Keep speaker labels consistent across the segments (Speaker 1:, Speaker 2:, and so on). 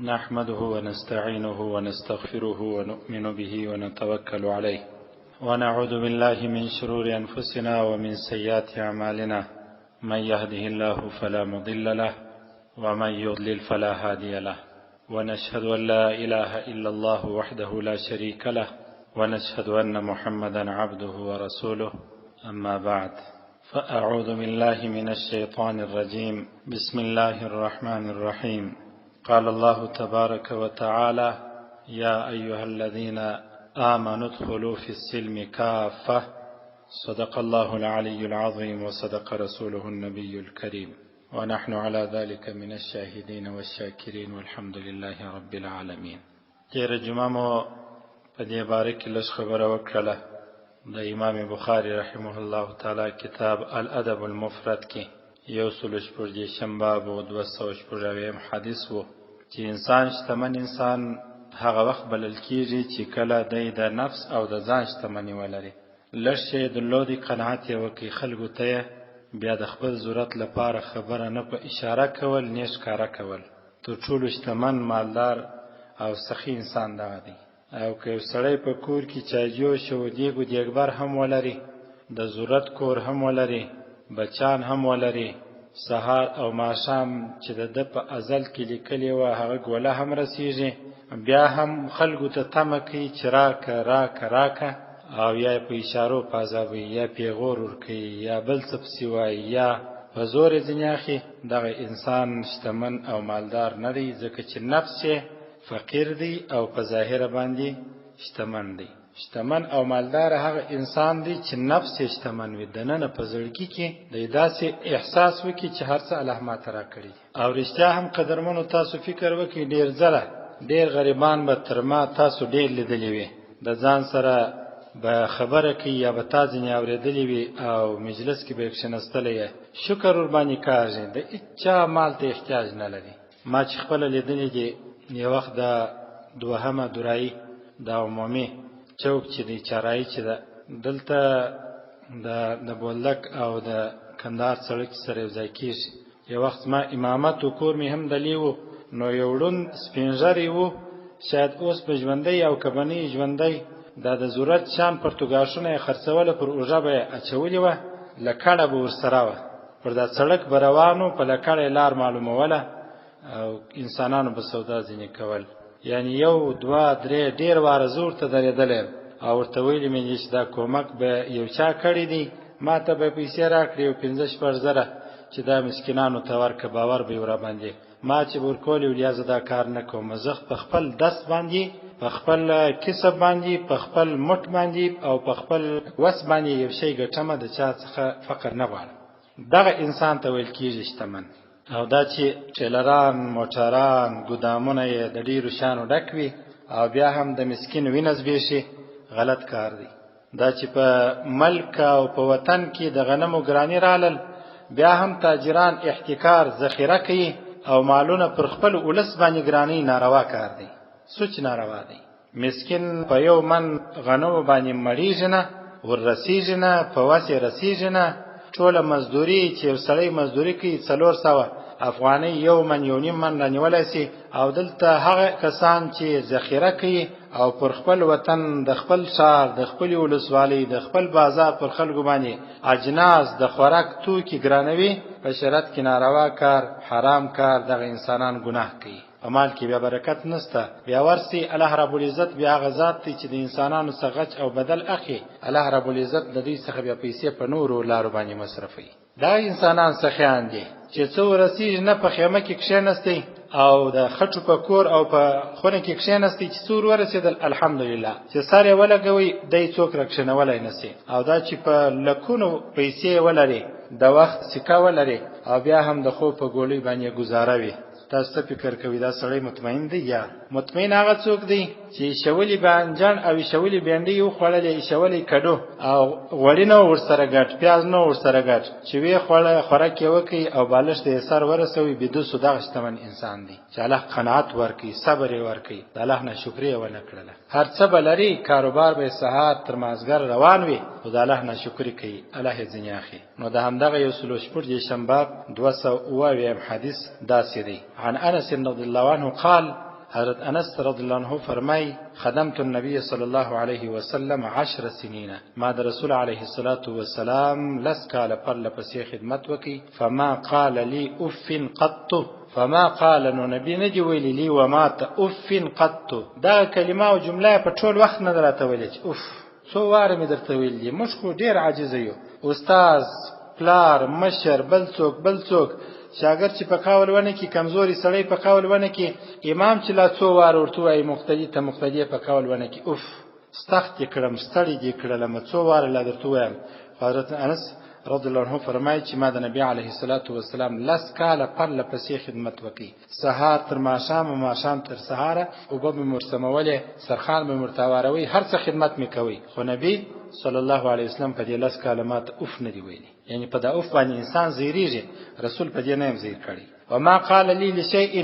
Speaker 1: نحمده ونستعينه ونستغفره ونؤمن به ونتوكل عليه ونعوذ بالله من شرور أنفسنا ومن سيئات أعمالنا. من يهده الله فلا مضل له ومن يضلل فلا هادي له، ونشهد أن لا إله إلا الله وحده لا شريك له، ونشهد أن محمدا عبده ورسوله. أما بعد، فأعوذ بالله من الشيطان الرجيم. بسم الله الرحمن الرحيم. قال الله تبارك وتعالى: يا أيها الذين آمنوا ادخلوا في السلم كافة. صدق الله العلي العظيم وصدق رسوله النبي الكريم، ونحن على ذلك من الشاهدين والشاكرين والحمد لله رب العالمين. تیر جمعه مو په دې باره کې لږ خبره وکړله د امام بخاري رحمه الله تعالی کتاب الادب المفرد کې 146 باب و 246 حدیث و چې انسان شتمن انسان هغه وخت بلل کېږي چې کله د نفس او د ځان شتمني ولري. لږ شی درلودي قناعت یې وکړي، خلکو ته بیا د خپل ضرورت لپاره خبره نه په اشاره کول نه ښکاره کول. تر ټولو شتمن مالدار او سخي انسان دغه دی. او که یو سړی په کور کې چایجوش او دیګ و دیګبر هم ولري، د ضرورت کور هم ولري، بچان هم ولري، سهار او ماښام چې د په ازل کې لیکلي وه هغه ګوله هم رسیږي، بیا هم خلکو ته تمه کوي چې راکه او یا په اشارو پازوي یا پیغور ورکوي یا بل څه پسې وایي یا په زور یې ځینې اخلي. دغه انسان شتمن او مالدار نه دی، ځکه چې نفس یې فقیر دی او په ظاهره باندې شتمن دی. شتمن او مالدار هغه انسان دی چې نفس یې شتمن وي، دننه په زړګي کې د داسې احساس وکړي چې هر څه الله ماته راکړي. او رښتیا هم قدرمنو، تاسو فکر وکړئ، ډېر ځله ډېر غریبان به تر ما تاسو ډېر لیدلي وي، د ځان سره به خبره کوي یا به تا ځینې اورېدلي وي او مجلس کې به یې کښېنستلی یې، شکر ورباندې کاږي، د هېچا مال ته احتیاج نه لري. ما چې خپله لیدلي دي، یو وخت د دوهمه درایي د عمومي چوک چې دی چارایي چې ده دلته د بولدک او د کندهار سړک سره یو ځای کېږي. یو وخت ما امامت و کور مې هم دلې و، نو یو ړوند سپین ږیری و، شاید اوس به ژوندی او که به نه ژوندی، دا د ضرورت شان پرتوګاشونه یې خرڅوله، پر اوږه به یې اچولې وه، لکړه به ورسره وه، پر دا سړک به روانو، په لکړه یې لار معلوموله او انسانانو به سودا ځینې کول. یعنی یو دوه درې ډېر واره زه ورته درېدلی او ورته ویلي مې دي چې دا کومک به یو چا کړی دی، ما ته به پیسې راکړي یو 5-6 زره چې دا مسکینانو ته ورکړه، باور به یې ورباندې. ما چې به ورکولې ولیا زه دا کار نه کوم، زه په خپل دست باندې، په خپل کسب باندې، په خپل مټ باندې او په خپل وس باندې یو شی ګټمه، د چا څخه فقر نه غواړم. دغه انسان ته ویل کېږي شتمن. او دا چې ټیلران، موټران، ګودامونه یې د ډېرو شیانو ډک وي او بیا هم د مسکین وینه زبېښي، غلط کار دی. دا چې په ملک او په وطن کې د غنمو ګراني رالل، بیا هم تاجران احتکار ذخیره کوي او مالونه پر خپل ولس باندې ګراني، ناروا کار دی، سوچ ناروا دی. مسکین په یو من غنمو باندې مړیږي نه، وررسیږي نه، په وس یې رسیږي نه. ټوله مزدوري چې یو سړی مزدوري کوي 400 افغانۍ، یو من یو نیم من رانیولی سي. او دلته هغه کسان چې ذخیره کوي او پر خپل وطن، د خپل ښار، د خپل ولسوالۍ، د خپل بازار پر خلکو باندې اجناس د خوراک توکي ګرانوي، په شریعت کې ناروا کار، حرام کار، دغه انسانان ګناه کوي. په مال کې بیا برکت نسته. بیا ورسي الله رب العزت بیا هغه ذات دی چې د انسانانو څخه غچ او بدل اخلي. الله رب العزت د دوی څخه بیا پیسې په نورو لارو باندې مصرفوي. دا انسانان سخیان دي چې څو ورسیږي نه په خیمه کې کښېنستی او د خټو په کور او په خونه کې کښېنستی، چې څور ورسېدل الحمدلله، چې سر یې ولګوي دی څوک راکښېنولی نه سي. او دا چې په لکونو پیسې ولري، د وخت سکه ولري او بیا هم د خوب په ګولۍ باندې ګزاره وي، تاسو فکر کوي دا سړی مطمئن دی؟ یا مطمئن هغه څوک دی چې شولي بانجان او شولي بینډي یو خوړلې، شولي کډو او غوړي نه ورسره ګټ، پیاز نه ورسره ګټ، چې وی خوراک یې وکړي او بالښت یې سر ورسوي، بدوسو دغه شتمن انسان دی چې الله قناعت ورکړي، صبر یې ورکړي، د الله نه شکرې یې ونه کړله. هر څه به لري، کاروبار به سهار تر مازګر روان وي، خو د الله نه شکرې کوي، الله یې ځینې اخلي. نو د همدغه 146 باب 209 حدیث داسې دی: عن انس رضی الله عنه قال، حضرت انس رضی الله عنه فرمای خدمت النبي صلی الله علیه وسلم 10 سنین، ما د رسول علیه الصلاة والسلام لس کال پر لپسې خدمت وکي. فما قال لي اف قط، فما قال نو نبی نه دی ویلی لی و ما ته اف قط. دا کلمه او جمله په ټول وخت نه راته ویل چې اف. څو واره مې درته ویل دي، موږ خو ډیر عاجز یو، استاد، پلار، مشر، بل څوک شاګرد چې په قول ونه کې کمزوري سړی په قول ونه کې امام چې لا څو واره ورته وایي مقتدی په قول ونه کې اف سخت کړم ستړي دې کړلم څو واره لا درته وایم. حضرت انس رضی الله عنه فرمایي چې ما د نبی علیه الصلاة والسلام لس کاله پر لپسې خدمت وکړي، سهار تر ماښام او ماښام تر سهاره اوبه مې مرسمولې، سرخان مې مرتواروي، هر څه خدمت مې کوي. خو نبی صلی الله علیه وسلم په دې لس کاله ماته اوف نه دی ویلي، یعنی په دا اوف باندې انسان زیریږي، رسول په دې نه هم زیر کړي. وما قال لي لشيء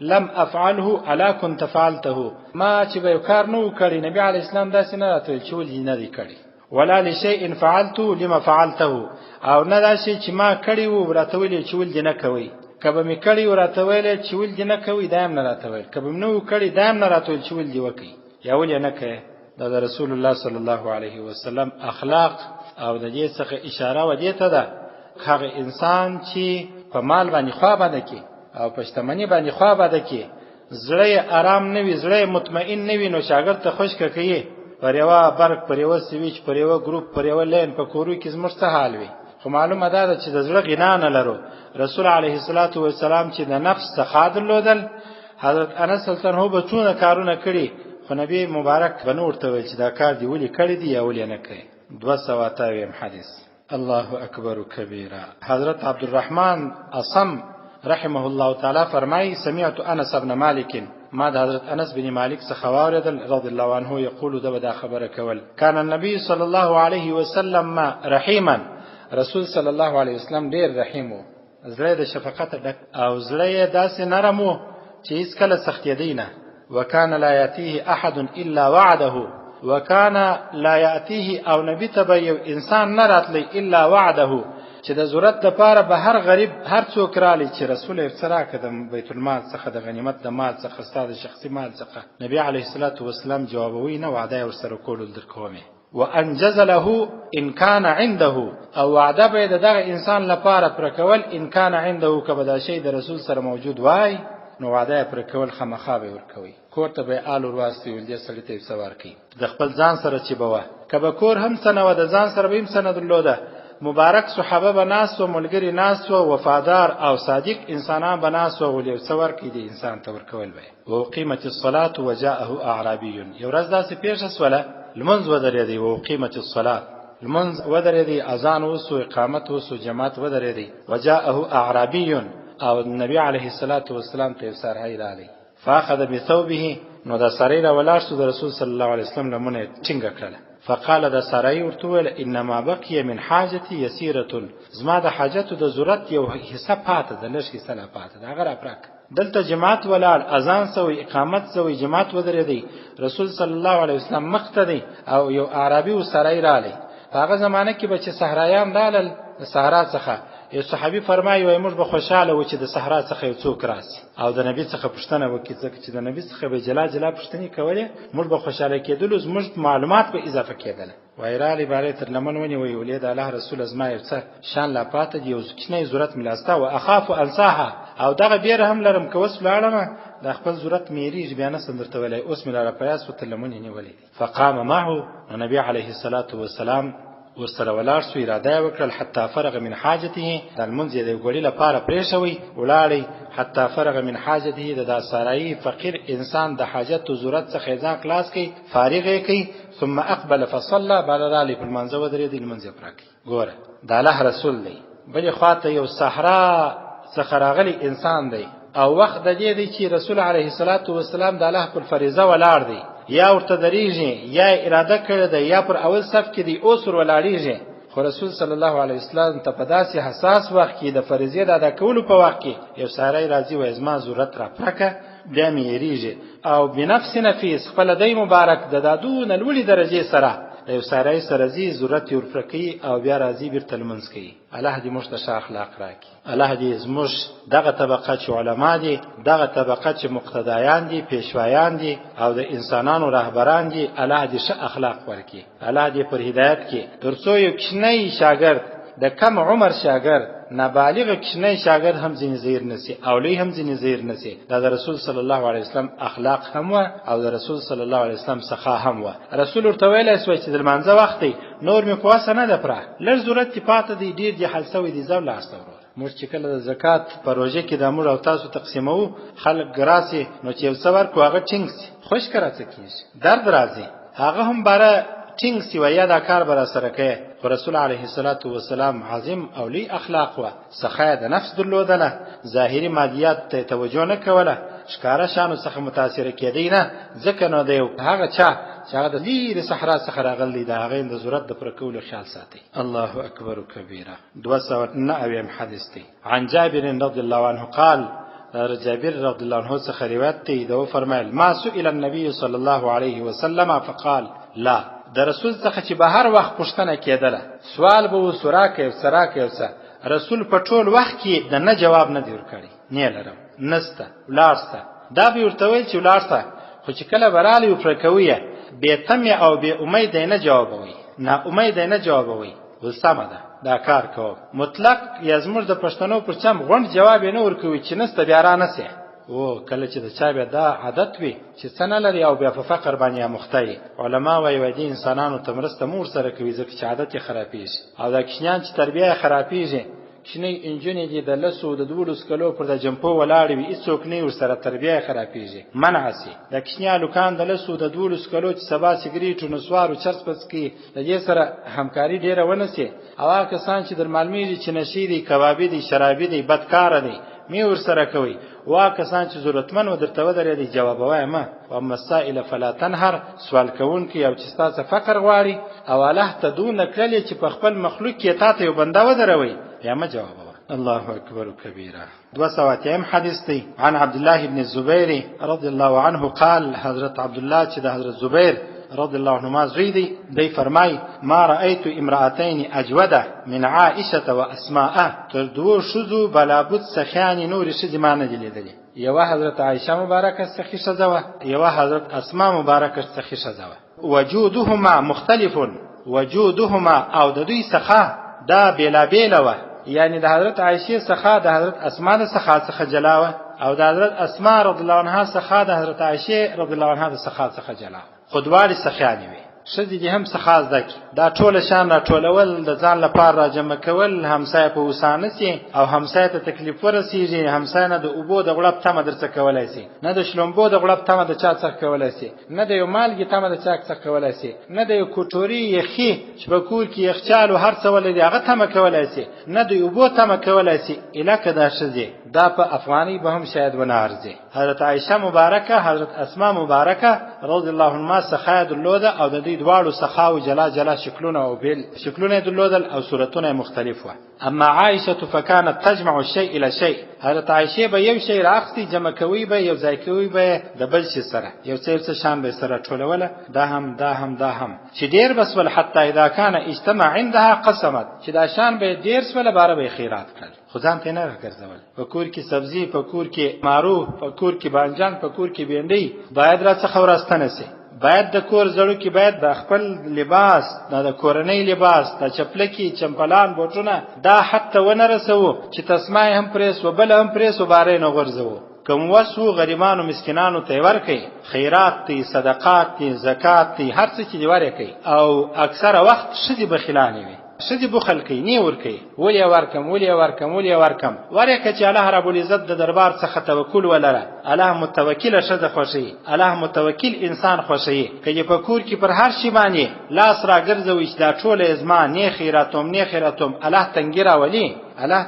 Speaker 1: لم افعله الا كنت فعلته، ما چې به کار نه وکړي نبی علیه السلام داسې نه راته چې ولې نه دی کړی. ولا لشيء فعلته لما فعلته، او نه دا شی چې ما کړی وو راته ویلې چې ولې نه کوي. کبه مې کړی و راته ویلې چې ولې نه کوي، دا هم نه راته ویل. کبه مې نو کړی دا هم نه راته ویل چې ولې وکړي یا ولې نه کوي. دا د رسول الله صلی الله علیه وسلم اخلاق او د دې څخه اشاره و دې ته ده هغه انسان چې په مال باندې خوا باندې کې او په شتمنۍ باندې خوا باندې کې زړه آرام نه وي، زړه مطمئن نه وي، نو شاګرد ته خوشکه کوي پر یو برق، پر یو سویچ، پر یو ګروپ، پر یو لین په کورو کې زموږ څه حال وي. خو معلومه ده چې د زړه غنا نه لرو. رسول علیه الصلاة والسلام چې د نفس څخه درلودل، حضرت انس رضی الله عنه به څونه کارونه کړي، خو نبی مبارک بنو ورته ویل چې دا کار دی ولې کړی دی یا ولې نه کوي. 200 حدیث. الله اکبر کبیره. حضرت عبدالرحمن اصم رحمه الله تعالی فرمای سمعت انس بن مالک، ما د حضرت انس بن مالک څخه واوریدل رضی الله عنه یقول دا خبره کول، کان النبي صلی الله علیه وسلم رحیما، رسول صلی الله علیه وسلم ډیر رحیم و، زړه د شفقت ډک او زړه داسې نرم و چې هیڅ کله سختیدی نه. وکان لا یاتیه احد الا وعده، وکان لا یاتیه او نبی ته یو انسان نه راتلی الا وعده، چې د ضرورت د پاره به هر غریب هر څوک رالی چې رسول یې سره کدم بیت المال څخه د غنیمت د مال څخه ستاسو شخصي مال څخه، نبی علیه الصلاة والسلام جوابوي نه وعده ورسره کول درکومه. وانجز له ان كان عنده، او وعده به دغه انسان لپاره پر کول ان كان عنده، کبه دا شی د رسول سره موجود وای نو وعده پر کول خامخا به ورکوي. کور ته به آل ورواستي ولې سړی ته سوار کی د خپل ځان سره چې بوا کبه کور هم سنه و د ځان سره به هم سنه درلوده. مبارک صحابه بناس و ملګری ناس و وفادار او صادق انسانان بناس و ولې سوار کی دي انسان ته ورکول به. او قیمت الصلاه وجاءه اعرابي، یو ورځ داسې پیښه سوله لمنځ ودرېدی، او قیمت الصلاه لمنځ ودرېدی، اذان وسو، اقامت وسو، جماعت ودرېدی. وجاءه اعرابي، او نبی علیه الصلاة والسلام ته سرای رالی، فاخذ بثوبه، نو دا سرای را ولاړ سو د رسول صلی الله علیه وسلم لمنه ټینګه کړه. فقال دا سرای ورته ویل انما بقي من حاجتي يسيره، زما د حاجت د ضرورت یو حصہ پاتې د لږ حصہ نه پاتې دا غره پرک. دلته جماعت ولاړ، اذان سوی، اقامت سوی، جماعت ودرېدی، رسول صلی الله علیه وسلم مختدی او یو عربي و سرای رالی. په هغه زمانه کې به چې صحرایان رالل د صحرا څخه، یو صحابي فرمایي وای موږ به خوشاله و چې د صحرا څخه یو څوک راسي او د نبی څخه پوښتنه وکړي، ځکه چې د نبی څخه به جلا پوښتنې کولې، موږ به خوشاله کېدل، زموږ معلومات به اضافه کېدل. وای را لباله تر لمن ونی وی ولید الله رسول ازما یو څه شان لا پاتې دی، ځکه ضرورت ملاستا او اخاف انصاها، او دغه بیر هم لرم کوس لاړم د خپل ضرورت میریج بیان سندرته ولای اوس مل را پیاس وت لمن نه ولې. فقام معه نبی علیه الصلاة والسلام ورسره ولاړ سو، اراده وکړل حتی فرغ من حاجته، د المنځ د ګوړی لپاره پریښوي ولاړی، حتی فرغ من حاجته، د سارای فقیر انسان د حاجت او ضرورت څخه ځان خلاص کی، فارغ کی، ثم اقبل فصلى، بالرالی په منځ ودرې د المنځ پراکی. ګوره د الله رسول دی، بلې خواته یو صحرا څخه راغلی انسان دی، او وخت د دې دی چې رسول علیه الصلاة والسلام د الله پر فریضه ولاړ دی، یا ورته دریږي یا اراده کړی ده یا پر اول صف کې دی اوس ور ولاړیږي. خو رسول صلی الله علیه وسلم ته په داسې حساس وخت کې د فریضې د ادا کولو په وخت کې یو سړی راځي وایي زما ضرورت را پرکه، بیا مې یریږي، او بنفس نفیس خپل دی مبارک د دادون لوړې درجې سره د یو سړی سره ځي ضرورت یې ورپوره کوي او بیا راځي بیرته لمونځ کوي. الله دې موږ ته ښه اخلاق راکړي. الله دې زموږ دغه طبقه چې علما دي، دغه طبقه چې مقتدایان دي، پیشوایان دي او د انسانانو رهبران دي، الله دې ښه اخلاق ورکړي. الله دې پر هدایت کې تر څو یو کوچنی شاګرد، د کم عمر شاګرد، نابالغ کوچنی شاګرد هم ځینې زیر نسی او لوی هم ځینې زیر نسی. دا د رسول صلی الله علیه وسلم اخلاق هم و او د رسول صلی الله علیه وسلم سخا هم و. رسول ورته ویلی سوی چې د لمانځه وخت دی، نور مې په وسه نه ده پوره، لږ ضرورت دې پاته دی، ډېر دې حل سوی دی، ځه ولاړ شه ورور. موږ چې کله د زکات په روژه کې دا موږ او تاسو تقسیموو، خلک ګراسي نو چې یو څه ورکړو هغه ټینګ سي، خوش که راڅه کېږي، درد راځي، هغه هم باره ټینګ سی و یا دا کار به راسره کوې. خو رسول علیه الصلاة والسلام عظیم او لوی اخلاق و، سخا د نفس درلودله، ظاهري مادیات ته توجه نه کوله، ښکاره شانو څخه متاثره کېدی نه، ځکه نو د هغه چا چې هغه د لیرې صحرا څخه راغلی د هغې د ضرورت د پوره کولو خیال ساتي. الله اکبر کبیره. 209 حدیث دی. عن جابر رضی الله عنه قال، جابر رضی الله عنه څخه روایت دی، دا فرمایل ما سئل النبي صلی الله علیه وسلم فقال لا. د رسول څخه چې به هر وخت پوښتنه کېدله، سوال به و سراکه او سراکه او څه، رسول په ټول وخت کې د نه جواب نه دی ورکړی، نه لرم، نسته، ولاړ شه. دا به ورته ویل چې ولاړ شه، خو چې کله به رالی ورپوره کوي بې تمې او بې امیده یې نه جوابوي، نا امیده یې نه جوابوي، ول سمه ده دا کار کوم. مطلق یا زموږ د پښتنو پر چم غونډ جواب یې نه ورکوي چې نسته بیا را نسې. او کله چې د چا بیا دا عادت وي چې څه نه لري او بیا په فقر باندې اموخته وي، علما وایي دې انسانانو ته مرسته مور سره کوي، ځکه چې عادت یې خرابېږي. او دا کوچنیان چې تربیه یې خرابېږي، کوچنۍ انجونې دي د 10 او د 12 کلو پر د جمپو ولاړې وي، هېڅوک نه ورسره تربیه یې خرابېږي، منع سي. د کوچني هلکان د 10 او د 12 کلو چې سبا سګرېټ و نسوار و چرس پس کوي، د دې سره همکاري ډېره ونه سي. او هغه کسان چې در معلومېږي چې نشي دي، کبابي دي، شرابي دي، بدکاره دي، می ورسره کوي. وا کسان چې ضرورتمن و درته ودرېدي جواب وایه مه. واما السائل فلا تنهر، سوال کوونکی او چې ستا څه فقر غواړي او الله ته دونه کړلې چې په خپل مخلوق کې تا ته یو بنده ودروي، بیا مه جوابوه. الله اکبر کبیره. 208 حدیث دی. عن عبد الله بن الزبير رضی الله عنه قال، حضرت عبدالله چې د حضرت زبیر رضی الله عنهما زوی دی فرمای ما رأیت امرأتین اجوده من عائشه و اسماء. تر دوه ښځو بلابود سخیانې نورې ښځې ما نه دي لیدلې. یوه حضرت عایشه مبارکه سخي ښځه وه، یوه حضرت اسماء مبارکه سخي ښځه وه. وجودهما مختلف، وجودهما او د دوی سخا دا بېلابېله وه، یعنی د حضرت عایشه سخا د حضرت اسماء د سخا څخه جلا وه، او د حضرت اسماء رضی الله عنها سخا د حضرت عایشه رضی الله عنها د سخا څخه جلا وه. خودوالي سخیانې وي. ښځې دې هم څه خاص ده کې دا ټوله شان راټولول، د ځان لپاره راجمع کول، همسایه په وسانه سي او همسایه ته تکلیف ورسېږي، همسایه نه د اوبو د غړپ تمه در څه کولی سي، نه د شلومبو د غړپ تمه د چا څخه کولی سي، نه د یو مالګې تمه د چا څخه کولی سي، نه د یو کوټوري یخي چې په کور کې یخچال او هر څه ولري هغه تمه کولی سي، نه د اوبو تمه کولی سي. الکه دا ښځې دا په افغاني به هم شاید ونه ارزي. حضرت عایشه مبارکه، حضرت اسماء مبارکه رضی الله عنهما سخا درلوده او د دوی دواړو سخا او جلا جلا شکلونه او بیل شکلونه درلودل او صورتونه مختلف و. اما عائشه فكانت تجمع الشيء الى شيء. حضرت عایشه به یو شی راخستي جمع کوي، به یو ځای کوي، به د بل شي سره یو څه شان به سره ټولوله، دا هم چې ډیر بس ول حتی اذا كان اجتمع عندها قسمت، چې دا شان به ډیر سره باره به خیرات کړل. خو ځان ته نه راګرځول. په کور کې سبزي، په کور کې مارو، په کور کې بانجان، په کور کې بینډۍ باید راڅخه ورستنه سي. باید د کور زړو کې باید د خپل لباس، د کورنۍ لباس، د چپلکی، چمپلان، بوټونه دا حتی ونه رسوو چې تسمای هم پریس و بل هم پریس و بارې نه غورځوو. کوم وسو غریبانو مسکینانو ته ورکړي، خیرات دي، صدقات دي، زکات دي، هر څه چې دی ورکړي. او اکثره وخت ښځې بخیلانې وي، ښځې بخل کوي، نه ورکوي. ولې ورکم ورکه چې الله رب العزت د دربار څخه توکل ولره. الله متوکل ښځه خوښوي، الله متوکل انسان خوښوي. که په کور کې پر هر شي باندې لاس راګرځوي چې دا ټوله زما نه خیراتوم الله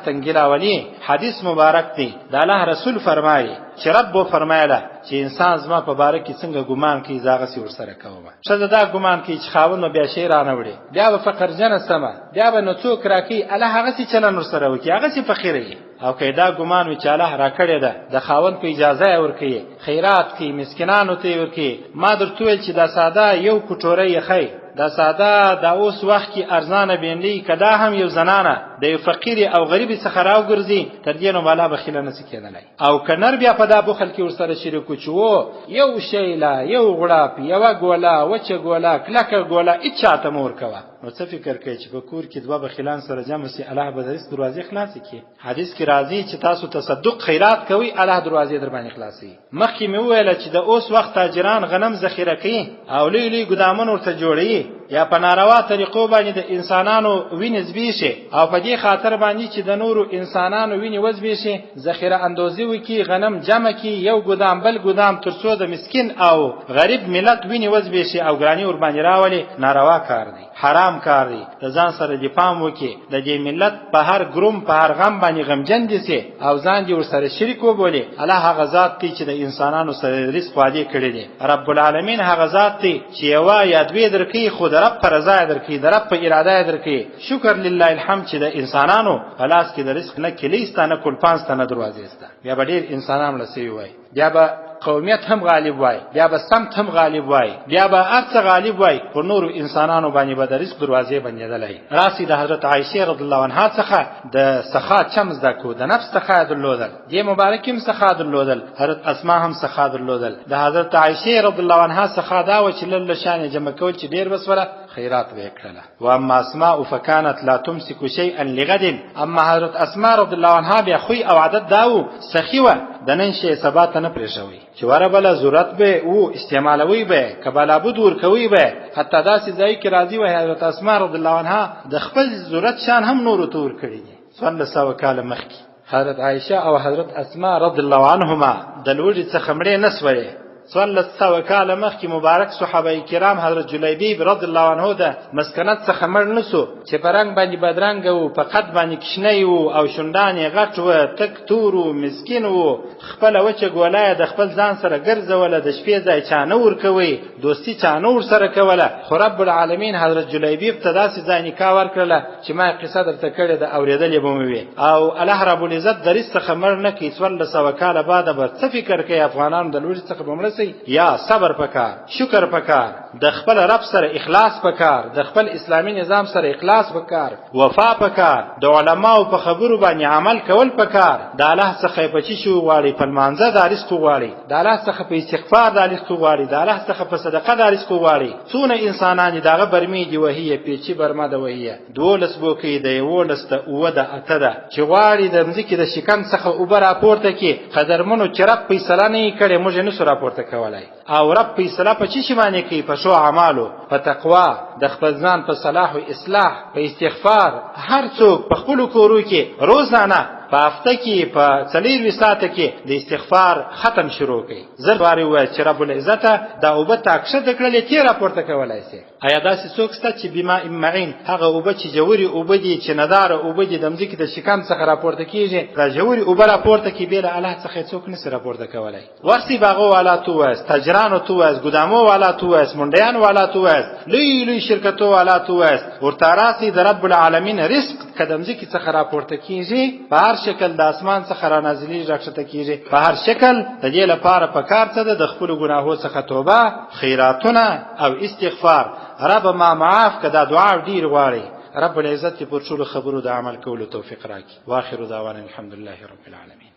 Speaker 1: تنګي راولي. حدیث مبارک دی، د الله رسول فرمایي چې رب فرمایله چې انسان زما په باره کې څنګه ګمان کوي زاغسي ورسره کومه. ښځه دا ګمان کوي چې خاوند بیا شی رانه وړي، بیا به فقر جنه سمه، بیا به نو څوک راکوي، الله هغسې چلن ورسره وکړي، هغسې فقیروي. او که دا ګمان وي چې الله راکړې ده، د خاوند په اجازه یې ورکوي، خیرات کوي، مسکینانو ته یې ورکوي. ما درته وویل چې دا ساده یو کوټوری یخی دا ساده دا اوس وخت کې ارزانه بینلی کدا هم یو زنانه د یو فقیر او غریب څخه راوګرځي تر دې نو بالا بخیله نسی کېدلای او کنر بیا په دا بخل کې ورسره شریکو چو یو شیلا یو غړاپ یو ګولا وچه ګولا کلکه ګولا اچاته مور کوا نو څه فکر کوي چې په کور کې دوه بخیلان سره جمع سي الله به درس دروازې خلاص کړي حدیث کې راځي چې تاسو تصدق خیرات کوي الله دروازې در باندې خلاصي مخکې مې وویل چې د اوس وخت تاجران غنم ذخیره کوي او لوی لوی ګدامونه ورته جوړوي یا په ناروا طریقو باندې د انسانانو وینې زبېشي او په دې خاطر باندې چې د نورو انسانانو وینې وزبېشي ذخیره اندوزي وکي غنم جمع کی یو ګدام بل ګدام ترڅو د مسکین او غریب ملت وینې وزبېشي او ګرانی ور باندې راولي ناروا کار دی حرام کار دی د ځان سره د پام وکي د دې ملت په هر ګروم په هر غم باندې غمجن دي سي او ځان دې ور سره شریک وبولي الله هغه ذات دی چې د انسانانو سره رزق وعده کړی دی رب العالمین هغه ذات دی چې یو یا دوی درکې خود رب پر رضا درکې در رب په اراده درکې شکر لله الحمد چې د انسانانو خلاص کې د رزق نه کلیستانه کول پانستانه دروازې است بیا ډېر انسانانو لسی وای بیا به قومیت هم غالب وای بیا به سمت هم غالب وای بیا به ارث غالب وای پر نور انسانانو باندې به د رزق دروازې بندېدلای راسی د حضرت عائشه رضی الله عنها څخه د سخا چمز دکو د نفس څخه درلودل د مبارکیم څخه درلودل حضرت اسماء هم څخه درلودل د حضرت عائشه رضی الله عنها څخه دا و چې له شان جمع کول چې ډیر وسوله خیرات وکړه و اما اسماء فكانت لا تمسك شيئا لغد اما حضرت اسماء رضی الله عنها بیا خو او عادت داو سخیوه د نن شی سبا ته نه پرېښوي چې وره بل ضرورت به او استعمالوي به کبالا بدور کوي به حتی داسې ځای کې راځي و حضرت اسماء رضی الله عنها د خپل ضرورت شان هم نور تور کړی دي 300 کال مخکې حضرت عائشه او حضرت اسماء رضی الله عنهما د لوړي څخه مړې نسوي 300 کال مخکې مبارک صحابه کرام حضرت جلیبیب رضی الله عنه د مسکنت څخه مړ نسو چې پرنګ باندې بدرنګ او په قد باندې کښنی او شوندانې غټ و تک تور او مسکین و خپل وچه ګولای د خپل ځان سره ګرځول د شپې ځای چانه ور کوي دوستی چانه ور سره کوله خو رب العالمین حضرت جلیبیب ته داسې ځای نکاح ورکړله چې ما قصه درته کړې د اورېدلې به مې وي او الله رب العزت درس څخه مړ نه کی 300 کال بعد به څه فکر کوي افغانانو د لوري څخه بمړ یا صبر پکار شکر پکار د خپل رب سره اخلاص پکار د خپل اسلامی نظام سره اخلاص پکار وفا پکار د علماو په خبرو باندې عمل کول پکار د الله څخه په چی شو غواړي په منځه د رزق غواړي د الله څخه په استغفار د رزق غواړي د الله څخه په صدقه د رزق غواړي څونه انسانان دغه برمی دی وهیه پیچی برما د وهیه دولس بوکې د یولس ته او د اته ده چې غواړي د مځکې د شکم څخه اوبر راپورته کی قدرمنو چرپ فیصله نه کړي موږ نه سره راپورته کولای او رب فیصله په چی باندې کوي په شو اعمالو په تقوا د خپل ځان په صلاح او اصلاح په استغفار هر څوک په خپل کورو کې روزانه په هفته کې په 4 ساعته کې د استغفار ختم شروع کړي زر واري وای چې رب العزت دا اوبه تاکشه د کړلې تی راپورته کولای شي ایا داسې څوک ست چې بما معین هغه اوبه چې جووري اوبه دي چې ندار اوبه دي د مځکې د شکم څخه راپورته کیږي را جووري اوبه راپورته کی بیل الله څخه څوک نسي راپورته کولای ورسي باغو والا تو واس تاجرانو تو واس ګدامو والا تو واس منډیان والا تو واس لوی لوی شرکتو والا تو واس ورته راسي د رب العالمین رزق قدمځي کی څخه راپورته کیږي په هر شکل د اسمان څخه را نازلې راکشته کیږي په هر شکل د دې لپاره په کار څه د خپل ګناهو څخه توبه خیراتونه او استغفار رب ما معاف کدا دعا ډیر غواړي رب العزت پر ټول خبرو د عمل کولو توفیق راکړي واخر دعوانا الحمدلله رب العالمین